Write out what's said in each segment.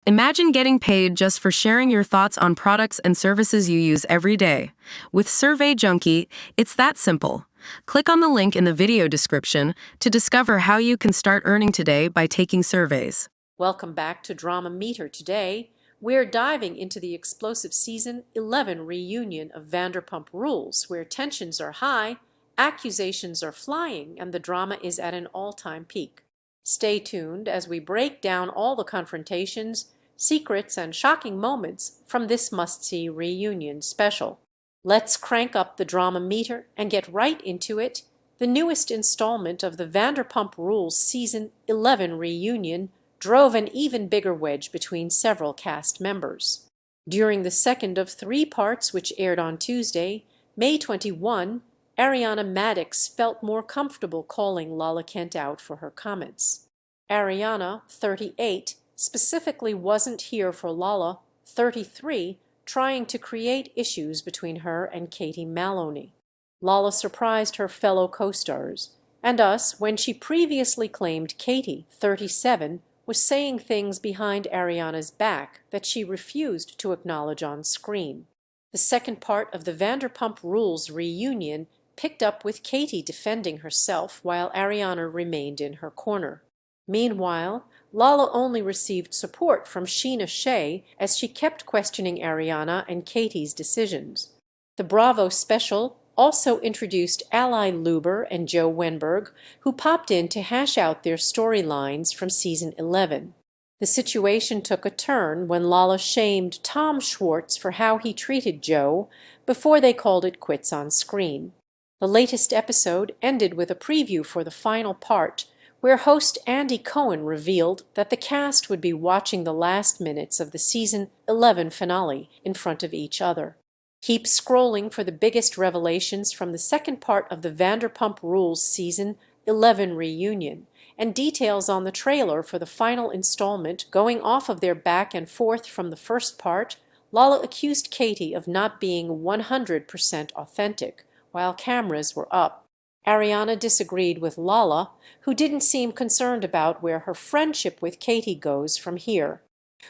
Imagine getting paid just for sharing your thoughts on products and services you use every day. With Survey Junkie, it's that simple. Click on the link in the video description to discover how you can start earning today by taking surveys. Welcome back to Drama Meter. Today, we're diving into the explosive Season 11 reunion of Vanderpump Rules, where tensions are high, accusations are flying, and the drama is at an all-time peak. Stay tuned as we break down all the confrontations, secrets, and shocking moments from this must-see reunion special. Let's crank up the drama meter and get right into it. The newest installment of the Vanderpump Rules Season 11 reunion drove an even bigger wedge between several cast members. During the second of three parts, which aired on Tuesday, May 21, Ariana Madix felt more comfortable calling Lala Kent out for her comments. Ariana, 38, specifically wasn't here for Lala, 33, trying to create issues between her and Katie Maloney. Lala surprised her fellow co-stars and us when she previously claimed Katie, 37, was saying things behind Ariana's back that she refused to acknowledge on screen. The second part of the Vanderpump Rules reunion picked up with Katie defending herself while Ariana remained in her corner. Meanwhile, Lala only received support from Scheana Shay as she kept questioning Ariana and Katie's decisions. The Bravo special also introduced Ally Luber and Joe Wenberg, who popped in to hash out their storylines from Season 11. The situation took a turn when Lala shamed Tom Schwartz for how he treated Joe before they called it quits on screen. The latest episode ended with a preview for the final part, where host Andy Cohen revealed that the cast would be watching the last minutes of the Season 11 finale in front of each other. Keep scrolling for the biggest revelations from the second part of the Vanderpump Rules Season 11 reunion and details on the trailer for the final installment. Going off of their back and forth from the first part, Lala accused Katie of not being 100% authentic while cameras were up. Ariana disagreed with Lala, who didn't seem concerned about where her friendship with Katie goes from here.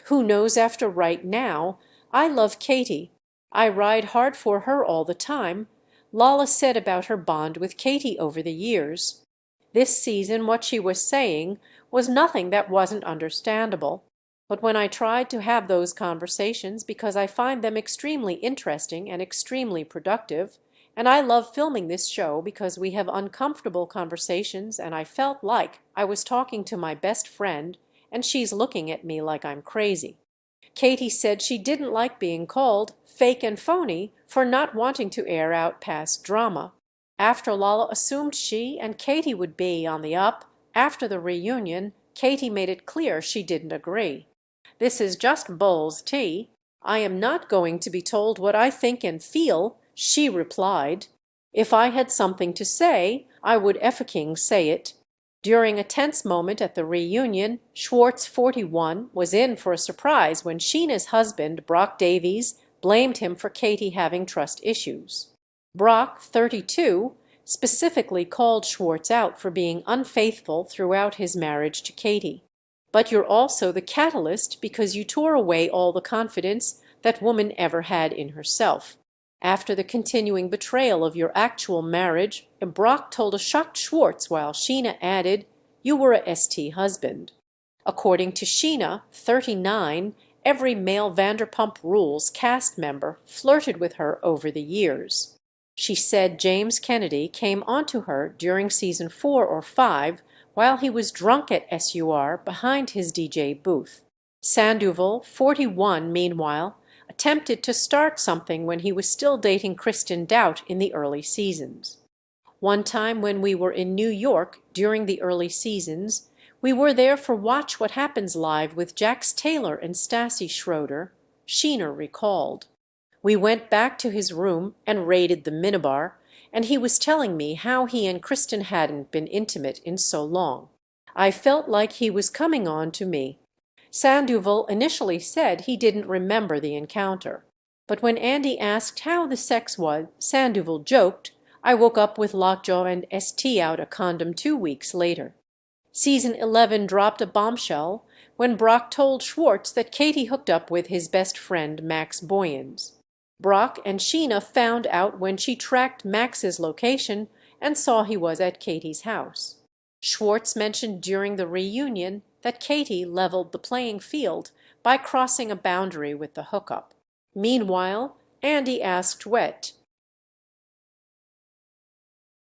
Who knows after right now? I love Katie. I ride hard for her all the time, Lala said about her bond with Katie over the years. This season, what she was saying was nothing that wasn't understandable. But when I tried to have those conversations because I find them extremely interesting and extremely productive, and I love filming this show because we have uncomfortable conversations, and I felt like I was talking to my best friend and she's looking at me like I'm crazy. Katie said she didn't like being called fake and phony for not wanting to air out past drama. After Lala assumed she and Katie would be on the up after the reunion, Katie made it clear she didn't agree. "This is just Bull's tea. I am not going to be told what I think and feel," she replied. "If I had something to say, I would effing say it." During a tense moment at the reunion, Schwartz, 41, was in for a surprise when Scheana's husband, Brock Davies, blamed him for Katie having trust issues. Brock, 32, specifically called Schwartz out for being unfaithful throughout his marriage to Katie. "But you're also the catalyst because you tore away all the confidence that woman ever had in herself. After the continuing betrayal of your actual marriage," Brock told a shocked Schwartz, while Scheana added, "You were a ST husband." According to Scheana, 39, every male Vanderpump Rules cast member flirted with her over the years. She said James Kennedy came onto her during Season 4 or 5 while he was drunk at SUR behind his DJ booth. Sandoval, 41, meanwhile, attempted to start something when he was still dating Kristen Doubt in the early seasons. "One time when we were in New York during the early seasons, we were there for Watch What Happens Live with Jax Taylor and Stassi Schroeder," Scheana recalled. "We went back to his room and raided the minibar, and he was telling me how he and Kristen hadn't been intimate in so long. I felt like he was coming on to me." Sandoval initially said he didn't remember the encounter, but when Andy asked how the sex was, Sandoval joked, "I woke up with lockjaw and ST out a condom 2 weeks later." Season 11 dropped a bombshell when Brock told Schwartz that Katie hooked up with his best friend Max Boyens. Brock and Sheena found out when she tracked Max's location and saw he was at Katie's house. Schwartz mentioned during the reunion that Katie leveled the playing field by crossing a boundary with the hookup. Meanwhile, Andy asked Wet